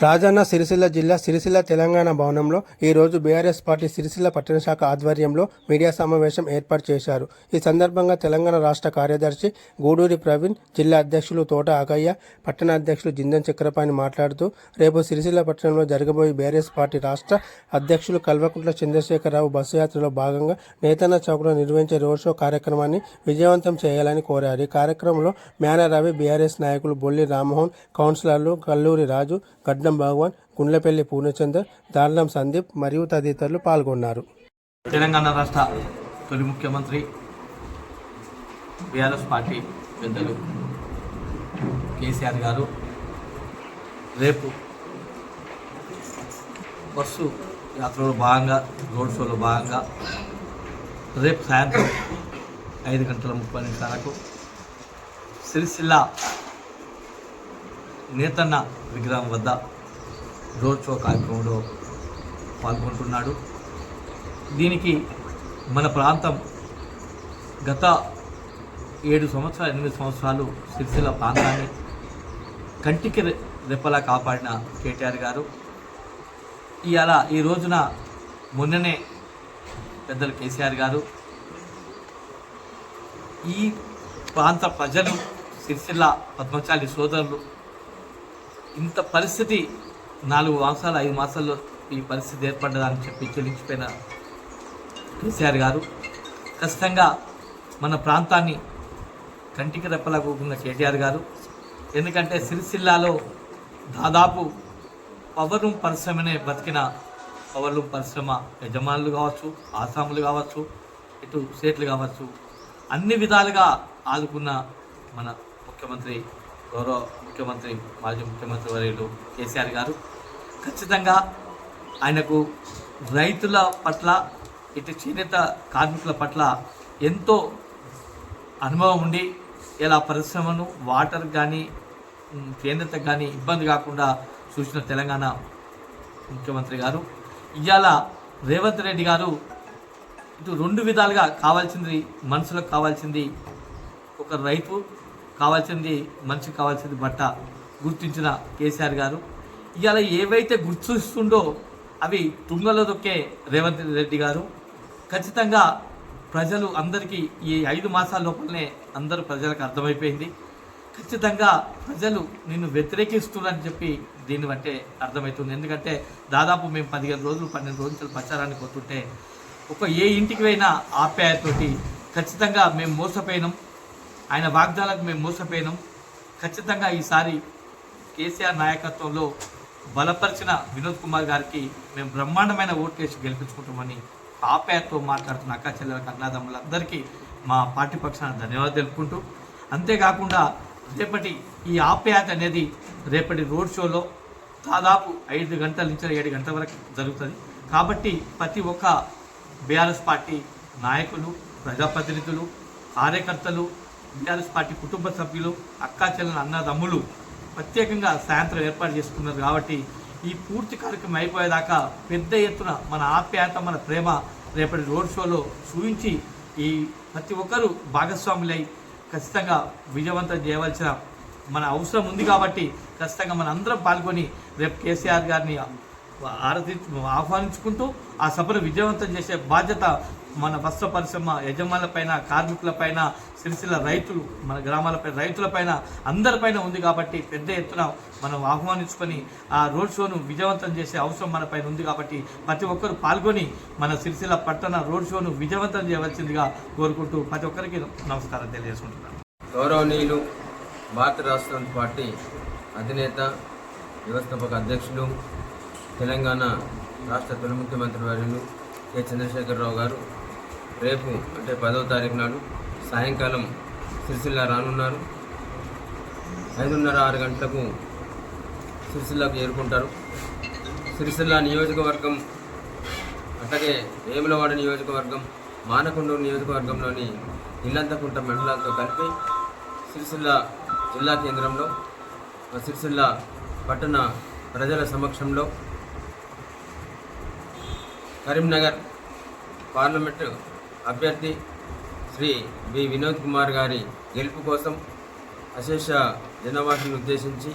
రాజన్న సిరిసిల్ల జిల్లా సిరిసిల్ల తెలంగాణ భవనంలో ఈరోజు బీఆర్ఎస్ పార్టీ సిరిసిల్ల పట్టణ శాఖ ఆధ్వర్యంలో మీడియా సమావేశం ఏర్పాటు చేశారు. ఈ సందర్భంగా తెలంగాణ రాష్ట్ర కార్యదర్శి గూడూరి ప్రవీణ్, జిల్లా అధ్యక్షులు తోట ఆగయ్య, పట్టణ అధ్యక్షులు జిందన్ చక్రపాణి మాట్లాడుతూ రేపు సిరిసిల్ల పట్టణంలో జరగబోయే బీఆర్ఎస్ పార్టీ రాష్ట్ర అధ్యక్షులు కల్వకుంట్ల చంద్రశేఖరరావు బస్సు యాత్రలో భాగంగా నేతన్న చౌక్లో నిర్వహించే రోడ్ షో కార్యక్రమాన్ని విజయవంతం చేయాలని కోరారు. ఈ కార్యక్రమంలో మేన రవి, బీఆర్ఎస్ నాయకులు బొల్లి రామ్మోహన్, కౌన్సిలర్లు కల్లూరి రాజు, గడ్డం భగవాన్, గుండ్లపల్లి పూర్ణచంద్ర, దార్లం సందీప్ మరియు తదితరులు పాల్గొన్నారు. తెలంగాణ రాష్ట్ర తొలి ముఖ్యమంత్రి బీఆర్ఎస్ పార్టీ పెద్దలు కేసీఆర్ గారు రేపు బస్సు యాత్రలో భాగంగా, రోడ్ షోలో భాగంగా రేపు సాయంత్రం 5:30 సిరిసిల్ల నేతన్న విగ్రహం వద్ద రోడ్ షో కార్యక్రమంలో పాల్గొంటున్నాడు. దీనికి మన ప్రాంతం గత 8 సంవత్సరాలు సిరిసిల్ల ప్రాంతాన్ని కంటికి రెప్పలా కాపాడిన కేటీఆర్ గారు ఈ రోజున మొన్ననే పెద్దలు కేసీఆర్ గారు ఈ ప్రాంత ప్రజలు, సిరిసిల్ల పద్మశాలి సోదరులు ఇంత పరిస్థితి 4 మాసాలు 5 మాసాల్లో ఈ పరిస్థితి ఏర్పడ్డదని చెప్పి చెల్లించిపోయిన కేసీఆర్ గారు ఖచ్చితంగా మన ప్రాంతాన్ని కంటికి రెప్పలాగున్న కేటీఆర్ గారు. ఎందుకంటే సిరిసిల్లాలో దాదాపు పవర్ పరిశ్రమనే బతికిన పవర్ పరిశ్రమ యజమానులు కావచ్చు, ఆసాములు కావచ్చు, ఇటు స్టేట్లు కావచ్చు, అన్ని విధాలుగా ఆదుకున్న మన ముఖ్యమంత్రి, గౌరవ ముఖ్యమంత్రి, మాజీ ముఖ్యమంత్రి వర్యులు కేసీఆర్ గారు ఖచ్చితంగా ఆయనకు రైతుల పట్ల, ఇటు చేనేత కార్మికుల పట్ల ఎంతో అనుభవం ఉండి ఇలా పరిశ్రమను వాటర్ కానీ చేనేతకు కానీ ఇబ్బంది కాకుండా చూసిన తెలంగాణ ముఖ్యమంత్రి గారు ఇవాళ రేవంత్ రెడ్డి గారు ఇటు 2 విధాలుగా కావాల్సింది, మనుషులకు కావాల్సింది ఒక రైతు, కావాల్సింది మనిషికి కావాల్సింది బట్ట గుర్తించిన కేసీఆర్ గారు ఇవాళ ఏవైతే గుర్తిస్తుండో అవి తుంగలో దొక్కే రేవంత్ రెడ్డి గారు. ఖచ్చితంగా ప్రజలు అందరికీ ఈ 5 మాసాల లోపలనే అందరూ ప్రజలకు అర్థమైపోయింది. ఖచ్చితంగా ప్రజలు నిన్ను వ్యతిరేకిస్తున్నారని చెప్పి దీన్ని బట్టే అర్థమవుతుంది. ఎందుకంటే దాదాపు మేము 15 రోజులు 12 రోజులు ప్రచారానికి పోతుంటే ఏ ఇంటికి పోయినా ఆప్యాయతోటి ఖచ్చితంగా మేము మోసపోయినాం, ఆయన వాగ్దానాలకు మేము మోసపోయినాం, ఖచ్చితంగా ఈసారి కేసీఆర్ నాయకత్వంలో బలపరిచిన వినోద్ కుమార్ గారికి మేము బ్రహ్మాండమైన ఓట్లేసి గెలిపించుకుంటామని ఆప్యాయతతో మాట్లాడుతున్న అక్క చెల్లెలకు, అన్నదమ్ములందరికీ మా పార్టీ పక్షాన ధన్యవాదాలు తెలుపుకుంటూ, అంతేకాకుండా రేపటి ఈ ఆప్యాయత అనేది రేపటి రోడ్ షోలో దాదాపు 5 గంటల నుంచి 7 గంటల వరకు జరుగుతుంది. కాబట్టి ప్రతి ఒక్క బీఆర్ఎస్ పార్టీ నాయకులు, ప్రజాప్రతినిధులు, కార్యకర్తలు, బీఆర్ఎస్ పార్టీ కుటుంబ సభ్యులు, అక్కా చెల్లెల, అన్నదమ్ములు ప్రత్యేకంగా సాయంత్రం ఏర్పాటు చేసుకున్నారు. కాబట్టి ఈ పూర్తి కార్యక్రమం అయిపోయేదాకా పెద్ద ఎత్తున మన ఆప్యాయత, మన ప్రేమ రేపటి రోడ్ షోలో చూపించి ఈ ప్రతి ఒక్కరూ భాగస్వాములై ఖచ్చితంగా విజయవంతం చేయవలసిన మన అవసరం ఉంది. కాబట్టి ఖచ్చితంగా మన అందరం పాల్గొని రేపు కేసీఆర్ గారిని ఆహ్వానించుకుంటూ ఆ సభను విజయవంతం చేసే బాధ్యత మన వస్త్ర పరిశ్రమ యజమానులపైన, కార్మికులపైన, సిరిసిల్ల రైతులు, మన గ్రామాలపై రైతులపైన, అందరిపైన ఉంది. కాబట్టి పెద్ద ఎత్తున మనం ఆహ్వానించుకొని ఆ రోడ్ షోను విజయవంతం చేసే అవసరం మన పైన ఉంది. కాబట్టి ప్రతి ఒక్కరు పాల్గొని మన సిరిసిల్ల పట్టణ రోడ్ షోను విజయవంతం చేయవలసిందిగా కోరుకుంటూ ప్రతి ఒక్కరికి నమస్కారం తెలియజేసుకుంటున్నాను. గౌరవనీయులు భారత రాష్ట్ర పార్టీ అధినేత, వ్యవస్థాపక అధ్యక్షులు, తెలంగాణ రాష్ట్ర తొలి ముఖ్యమంత్రి వర్యులు కె చంద్రశేఖరరావు గారు రేపు అంటే 10వ తారీఖు నాడు సాయంకాలం సిరిసిల్ల రానున్నారు. 5:30, 6 గంటలకు సిరిసిల్లకు చేరుకుంటారు. సిరిసిల్ల నియోజకవర్గం, అట్లాగే వేములవాడ నియోజకవర్గం, మానకొండూరు నియోజకవర్గంలోని ఇల్లంతకుంట మండలాలతో కలిపి సిరిసిల్ల జిల్లా కేంద్రంలో సిరిసిల్ల పట్టణ ప్రజల సమక్షంలో కరీంనగర్ పార్లమెంటు అభ్యర్థి శ్రీ వి వినోద్ కుమార్ గారి గెలుపు కోసం అశేష జనవాహిని ఉద్దేశించి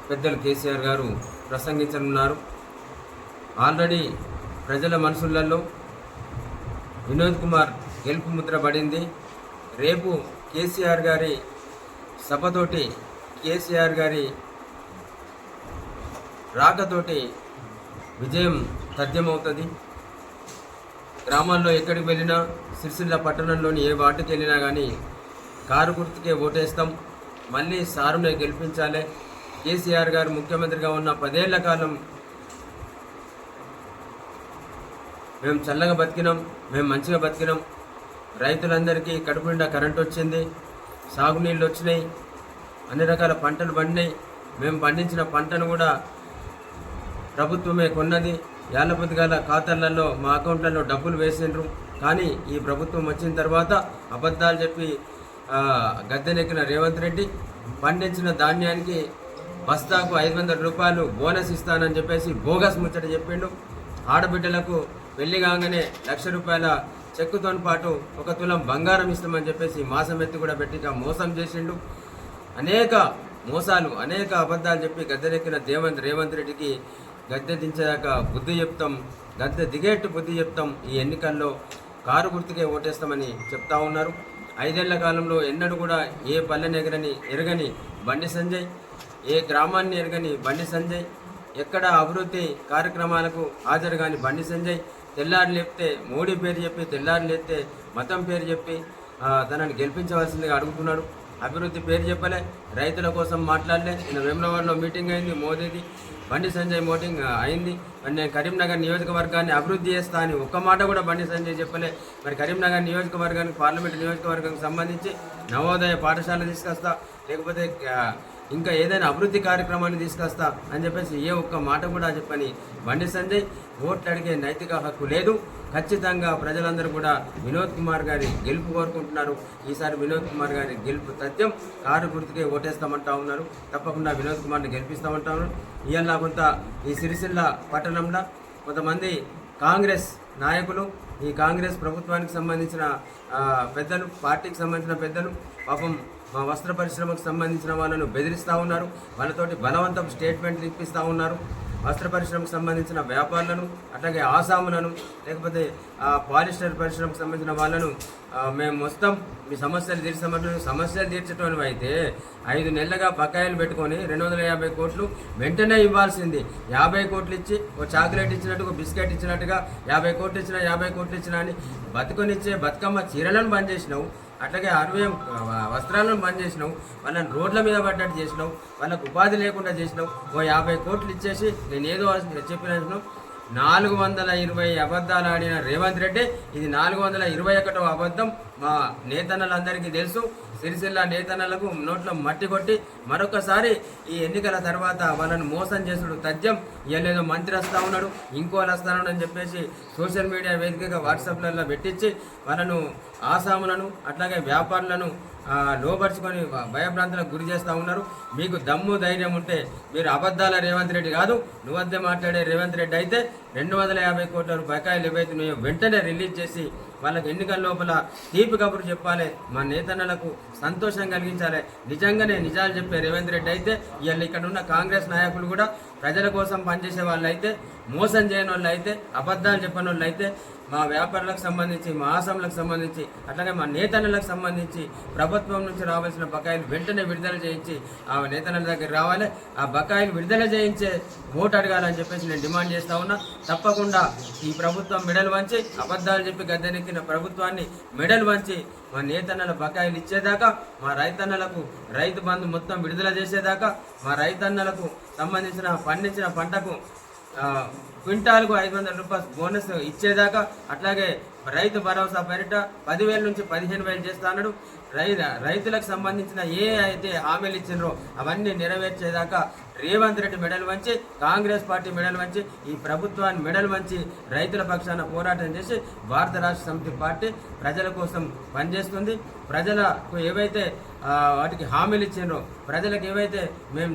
పెద్దలు కేసీఆర్ గారు ప్రసంగించనున్నారు. ఆల్రెడీ ప్రజల మనసులలో వినోద్ కుమార్ గెలుపు ముద్ర పడింది. రేపు కేసీఆర్ గారి సభతోటి, కేసీఆర్ గారి రాకతోటి విజయం తథ్యమవుతుంది. గ్రామాల్లో ఎక్కడికి వెళ్ళినా, సిరిసిల్ల పట్టణంలోని ఏ వార్డుకి వెళ్ళినా కానీ కారు గుర్తుకే ఓటేస్తాం, మళ్ళీ సారునే గెలిపించాలి. కేసీఆర్ గారు ముఖ్యమంత్రిగా ఉన్న 10 ఏళ్ల కాలం మేము చల్లగా బతికినాం, మేము మంచిగా బతికినాం. రైతులందరికీ కడుపు నిండా కరెంట్ వచ్చింది, సాగునీళ్ళు వచ్చినాయి, అన్ని రకాల పంటలు పండినాయి. మేము పండించిన పంటను కూడా ప్రభుత్వమే కొన్నది. ఏళ్ల పొద్దుగాల ఖాతాలలో మా అకౌంట్లలో డబ్బులు వేసిండ్రు. కానీ ఈ ప్రభుత్వం వచ్చిన తర్వాత అబద్ధాలు చెప్పి గద్దెనెక్కిన రేవంత్ రెడ్డి పండించిన ధాన్యానికి బస్తాకు 500 రూపాయలు బోనస్ ఇస్తానని చెప్పేసి బోగస్ ముచ్చట చెప్పిండు. ఆడబిడ్డలకు పెళ్లి కాగానే 1,00,000 రూపాయల చెక్కుతో పాటు 1 తులం బంగారం ఇస్తామని చెప్పేసి మాసం ఎత్తి కూడా పెట్టి మోసం చేసిండు. అనేక మోసాలు, అనేక అబద్ధాలు చెప్పి గద్దెనెక్కిన రేవంత్ రెడ్డికి గద్దె దించేదాక బుద్ధి చెప్తాం, గద్దె దిగేట్టు బుద్ధి చెప్తాం. ఈ ఎన్నికల్లో కారు గుర్తుకే ఓటేస్తామని చెప్తా ఉన్నారు. 5 ఏళ్ల కాలంలో ఎన్నడూ కూడా ఏ పల్లెని ఎరగని బండి సంజయ్, ఏ గ్రామాన్ని ఎరగని బండి సంజయ్, ఎక్కడ అభివృద్ధి కార్యక్రమాలకు హాజరు కాని బండి సంజయ్ తెల్లారు లేపితే మోడీ పేరు చెప్పి, తెల్లారు లేపితే మతం పేరు చెప్పి తనని గెలిపించవలసిందిగా అడుగుతున్నాడు. అభివృద్ధి పేరు చెప్పలే, రైతుల కోసం మాట్లాడలే. నిన్న వేములవాడలో మీటింగ్ అయింది మోదీది, బండి సంజయ్ మీటింగ్ అయింది. మరి నేను కరీంనగర్ నియోజకవర్గాన్ని అభివృద్ధి చేస్తా అని ఒక్క మాట కూడా బండి సంజయ్ చెప్పలే. మరి కరీంనగర్ నియోజకవర్గానికి, పార్లమెంటు నియోజకవర్గానికి సంబంధించి నవోదయ పాఠశాల తీసుకొస్తా, లేకపోతే ఇంకా ఏదైనా అభివృద్ధి కార్యక్రమాన్ని తీసుకొస్తా అని చెప్పేసి ఏ ఒక్క మాట కూడా చెప్పని బండి సంజయ్ ఓట్లు అడిగే నైతిక హక్కు లేదు. ఖచ్చితంగా ప్రజలందరూ కూడా వినోద్ కుమార్ గారి గెలుపు కోరుకుంటున్నారు. ఈసారి వినోద్ కుమార్ గారి గెలుపు తథ్యం, కారు గుర్తుకే ఓటేస్తామంటా ఉన్నారు. తప్పకుండా వినోద్ కుమార్ని గెలిపిస్తామంటా ఉన్నారు. ఇవాళ కొంత ఈ సిరిసిల్ల పట్టణంలో కొంతమంది కాంగ్రెస్ నాయకులు, ఈ కాంగ్రెస్ ప్రభుత్వానికి సంబంధించిన పెద్దలు, పార్టీకి సంబంధించిన పెద్దలు పాపం మా వస్త్ర పరిశ్రమకు సంబంధించిన వాళ్ళను బెదిరిస్తూ ఉన్నారు. వాళ్ళతోటి బలవంతం స్టేట్మెంట్లు ఇప్పిస్తూ ఉన్నారు. వస్త్ర పరిశ్రమకు సంబంధించిన వ్యాపారులను, అట్లాగే ఆసాములను, లేకపోతే పాలిస్టర్ పరిశ్రమకు సంబంధించిన వాళ్ళను మేము వస్తాం, మీ సమస్యలు తీర్చామంటున్నాం. సమస్యలు తీర్చడం అయితే 5 నెలలుగా బకాయిలు పెట్టుకొని 250 కోట్లు వెంటనే ఇవ్వాల్సింది. 50 కోట్లు ఇచ్చి ఓ చాక్లెట్ ఇచ్చినట్టు, ఒక బిస్కెట్ ఇచ్చినట్టుగా 50 కోట్లు ఇచ్చినా 50 కోట్లు ఇచ్చినా అని బతుకొనిచ్చే బతుకమ్మ చీరలను బంద్ చేసినావు. అట్లాగే 60 వస్త్రాలను బంద్ చేసినావు. వాళ్ళని రోడ్ల మీద పడ్డట్టు చేసినావు. వాళ్ళకు ఉపాధి లేకుండా చేసినావు. ఓ 50 కోట్లు ఇచ్చేసి నేను ఏదో చెప్పినాను. 420 అబద్ధాలు ఆడిన రేవంత్ రెడ్డి ఇది 421వ అబద్ధం. మా నేతన్నలందరికీ తెలుసు. సిరిసిల్ల నేతన్నలకు నోట్లో మట్టి కొట్టి మరొకసారి ఈ ఎన్నికల తర్వాత వాళ్ళని మోసం చేసుడు తథ్యం. ఇయ్యలేదో మంత్రి వస్తూ ఉన్నాడు, ఇంకోళ్ళు వస్తాను అని చెప్పేసి సోషల్ మీడియా వేదికగా వాట్సాప్లలో పెట్టించి వాళ్ళను, ఆసాములను, అట్లాగే వ్యాపారులను లోపరుచుకొని భయభ్రాంతులకు గురి చేస్తూ ఉన్నారు. మీకు దమ్ము ధైర్యం ఉంటే మీరు అబద్ధాల రేవంత్ రెడ్డి కాదు, నువ్వద్దే మాట్లాడే రేవంత్ రెడ్డి అయితే 250 కోట్ల బకాయిలు ఏవైతే మేము వెంటనే రిలీజ్ చేసి వాళ్ళకి ఎన్నికల లోపల తీపి కబురు చెప్పాలి, మా నేతన్నలకు సంతోషం కలిగించాలి. నిజంగానే నిజాలు చెప్పే రేవంత్ రెడ్డి అయితే ఇవాళ ఇక్కడ ఉన్న కాంగ్రెస్ నాయకులు కూడా ప్రజల కోసం పనిచేసే వాళ్ళు అయితే, మోసం చేయని వాళ్ళు అయితే, అబద్ధాలు చెప్పని వాళ్ళు అయితే, మా వ్యాపారులకు సంబంధించి, మా ఆసాములకు సంబంధించి, అట్లాగే మా నేతన్నలకు సంబంధించి ప్రభుత్వం నుంచి రావాల్సిన బకాయిలు వెంటనే విడుదల చేయించి ఆ నేతన్నల దగ్గర రావాలి. ఆ బకాయిలు విడుదల చేయించే ఓటు అడగాలని చెప్పేసి నేను డిమాండ్ చేస్తా ఉన్నా. తప్పకుండా ఈ ప్రభుత్వం మెడలు వంచి, అబద్ధాలు చెప్పి గద్దెనెక్కిన ప్రభుత్వాన్ని మెడలు వంచి మా నేతన్నల బకాయిలు ఇచ్చేదాకా, మా రైతన్నలకు రైతు బంధు మొత్తం విడుదల చేసేదాకా, మా రైతన్నలకు సంబంధించిన పండించిన పంటకు క్వింటాల్కు 500 రూపాయలు బోనస్ ఇచ్చేదాకా, అట్లాగే రైతు భరోసా పేరిట 10,000 నుంచి 15,000 చేస్తా అన్నాడు. రైతులకు సంబంధించిన ఏ అయితే హామీలు ఇచ్చినరో అవన్నీ నెరవేర్చేదాకా రేవంత్ రెడ్డి మెడలు వంచి, కాంగ్రెస్ పార్టీ మెడలు వంచి, ఈ ప్రభుత్వాన్ని మెడలు వంచి రైతుల పక్షాన పోరాటం చేసి భారత రాష్ట్ర సమితి పార్టీ ప్రజల కోసం పనిచేస్తుంది. ప్రజలకు ఏవైతే వాటికి హామీలు ఇచ్చినరో, ప్రజలకు ఏవైతే మేము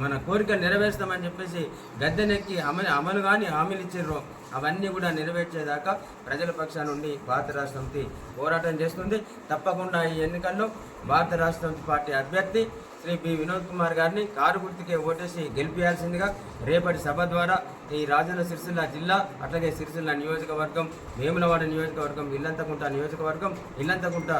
మన కోరికలు నెరవేరుస్తామని చెప్పేసి గద్దెనెక్కి అమలు కానీ హామీలు ఇచ్చినరో అవన్నీ కూడా నెరవేర్చేదాకా ప్రజల పక్షాన నుండి భారత రాష్ట్ర సమితి పోరాటం చేస్తుంది. తప్పకుండా ఈ ఎన్నికల్లో భారత రాష్ట్ర సమితి పార్టీ అభ్యర్థి శ్రీ బి వినోద్ కుమార్ గారిని కారు గుర్తుకే ఓటేసి గెలిపించాల్సిందిగా రేపటి సభ ద్వారా ఈ రాజన్న సిరిసిల్ల జిల్లా, అట్లాగే సిరిసిల్ల నియోజకవర్గం, వేములవాడ నియోజకవర్గం, ఇల్లంతకుంట నియోజకవర్గం, ఇల్లంతకుంట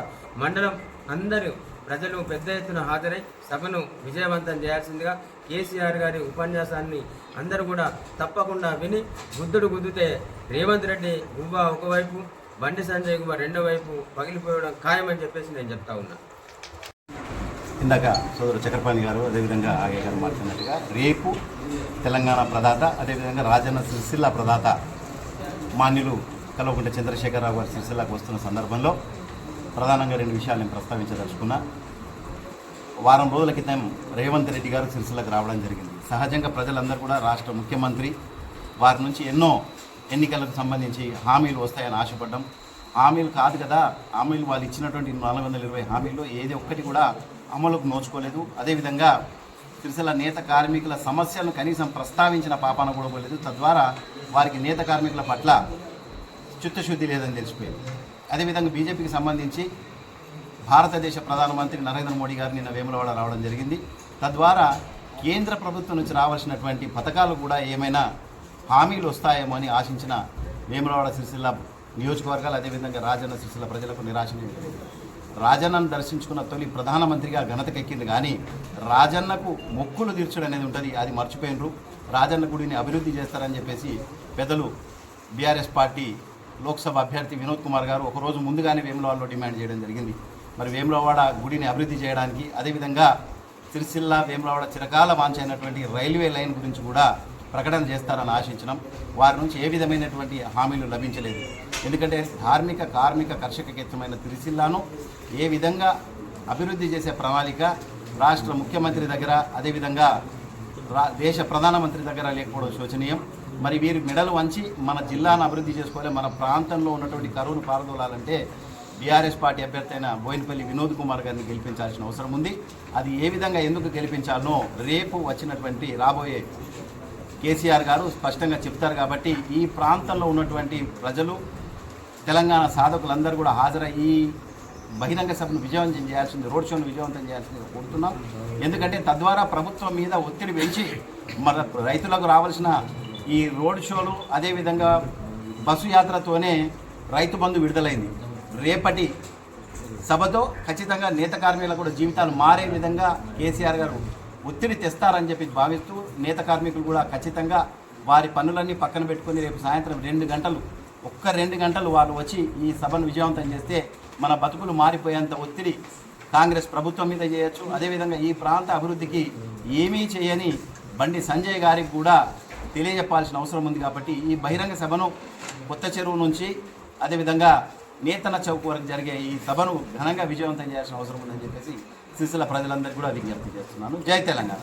మండలం అందరూ ప్రజలు పెద్ద ఎత్తున హాజరై సభను విజయవంతం చేయాల్సిందిగా, కేసీఆర్ గారి ఉపన్యాసాన్ని అందరూ కూడా తప్పకుండా విని గుద్దుడు గుద్దితే రేవంత్ రెడ్డి గువ్వ ఒకవైపు, బండి సంజయ్ గువ్వ రెండో వైపు పగిలిపోవడం ఖాయమని చెప్పేసి నేను చెప్తా ఉన్నా. ఇందాక సోదరు చక్రపాణి గారు అదేవిధంగా ఆగే గారు మాట్లాడినట్టుగా రేపు తెలంగాణ ప్రదాత, అదేవిధంగా రాజన్న సిరిసిల్ల ప్రదాత మాన్యులు కల్వకుంట్ల చంద్రశేఖరరావు గారు సిరిసిల్లకు వస్తున్న సందర్భంలో ప్రధానంగా 2 విషయాలు నేను ప్రస్తావించదలుచుకున్నా. వారం రోజుల క్రితం రేవంత్ రెడ్డి గారు సిరిసిల్లకు రావడం జరిగింది. సహజంగా ప్రజలందరూ కూడా రాష్ట్ర ముఖ్యమంత్రి వారి నుంచి ఎన్నో ఎన్నికలకు సంబంధించి హామీలు వస్తాయని ఆశపడ్డాం. హామీలు కాదు కదా, హామీలు వాళ్ళు ఇచ్చినటువంటి 420 హామీల్లో ఏది ఒక్కటి కూడా అమలుకు నోచుకోలేదు. అదేవిధంగా సిరిసిల్ల నేత కార్మికుల సమస్యలను కనీసం ప్రస్తావించిన పాపాన కూడా పోలేదు. తద్వారా వారికి నేత కార్మికుల పట్ల చిత్తశుద్ధి లేదని తెలిసిపోయింది. అదేవిధంగా బీజేపీకి సంబంధించి భారతదేశ ప్రధానమంత్రి నరేంద్ర మోడీ గారు నిన్న వేములవాడ రావడం జరిగింది. తద్వారా కేంద్ర ప్రభుత్వం నుంచి రావాల్సినటువంటి పథకాలు కూడా ఏమైనా హామీలు వస్తాయేమో అని ఆశించిన వేములవాడ సిరిసిల్ల నియోజకవర్గాలు, అదేవిధంగా రాజన్న సిరిసిల్ల ప్రజలకు నిరాశ నింపింది. రాజన్నను దర్శించుకున్న తొలి ప్రధానమంత్రిగా ఘనతకెక్కింది, కానీ రాజన్నకు మొక్కులు తీర్చడం అనేది ఉంటుంది, అది మర్చిపోయినరు. రాజన్న గుడిని అభివృద్ధి చేస్తారని చెప్పేసి పెద్దలు బీఆర్ఎస్ పార్టీ లోక్సభ అభ్యర్థి వినోద్ కుమార్ గారు ఒకరోజు ముందుగానే వేములవాడలో డిమాండ్ చేయడం జరిగింది. మరి వేములవాడ గుడిని అభివృద్ధి చేయడానికి, అదేవిధంగా సిరిసిల్ల వేములవాడ చిరకాల వాంఛైనటువంటి రైల్వే లైన్ గురించి కూడా ప్రకటన చేస్తారని ఆశించినాం. వారి నుంచి ఏ విధమైనటువంటి హామీలు లభించలేదు. ఎందుకంటే ధార్మిక, కార్మిక, కర్షకకేతమైన సిరిసిల్లాను ఏ విధంగా అభివృద్ధి చేసే ప్రణాళిక రాష్ట్ర ముఖ్యమంత్రి దగ్గర, అదేవిధంగా దేశ ప్రధానమంత్రి దగ్గర లేకపోవడం శోచనీయం. మరి వీరు మెడలు వంచి మన జిల్లాను అభివృద్ధి చేసుకోవాలి, మన ప్రాంతంలో ఉన్నటువంటి కరువును పారదోలాలంటే బీఆర్ఎస్ పార్టీ అభ్యర్థి అయిన బోయినపల్లి వినోద్ కుమార్ గారిని గెలిపించాల్సిన అవసరం ఉంది. అది ఏ విధంగా ఎందుకు గెలిపించాలనో రేపు వచ్చినటువంటి రాబోయే కేసీఆర్ గారు స్పష్టంగా చెప్తారు. కాబట్టి ఈ ప్రాంతంలో ఉన్నటువంటి ప్రజలు, తెలంగాణ సాధకులందరూ కూడా హాజరై ఈ బహిరంగ సభను విజయవంతం చేయాల్సింది, రోడ్ షోను విజయవంతం చేయాల్సింది కోరుతున్నాం. ఎందుకంటే తద్వారా ప్రభుత్వం మీద ఒత్తిడి పెంచి మన రైతులకు రావాల్సిన ఈ రోడ్ షోలు, అదేవిధంగా బస్సు యాత్రతోనే రైతు బంధు విడుదలైంది. రేపటి సభతో ఖచ్చితంగా నేత కార్మికులకు కూడా జీవితాలు మారే విధంగా కేసీఆర్ గారు ఒత్తిడి తెస్తారని చెప్పి భావిస్తూ నేత కార్మికులు కూడా ఖచ్చితంగా వారి పనులన్నీ పక్కన పెట్టుకొని రేపు సాయంత్రం 2 గంటలు, ఒక్క 2 గంటలు వాళ్ళు వచ్చి ఈ సభను విజయవంతం చేస్తే మన బతుకులు మారిపోయేంత ఒత్తిడి కాంగ్రెస్ ప్రభుత్వం మీద చేయొచ్చు. అదేవిధంగా ఈ ప్రాంత అభివృద్ధికి ఏమీ చేయని బండి సంజయ్ గారికి కూడా తెలియజెప్పాల్సిన అవసరం ఉంది. కాబట్టి ఈ బహిరంగ సభను కొత్త చెరువు నుంచి అదేవిధంగా నేతన చౌక్ వరకు జరిగే ఈ సభను ఘనంగా విజయవంతం చేయాల్సిన అవసరం ఉందని చెప్పేసి సిరిసిల్ల ప్రజలందరికీ కూడా విజ్ఞప్తి చేస్తున్నాను. జై తెలంగాణ.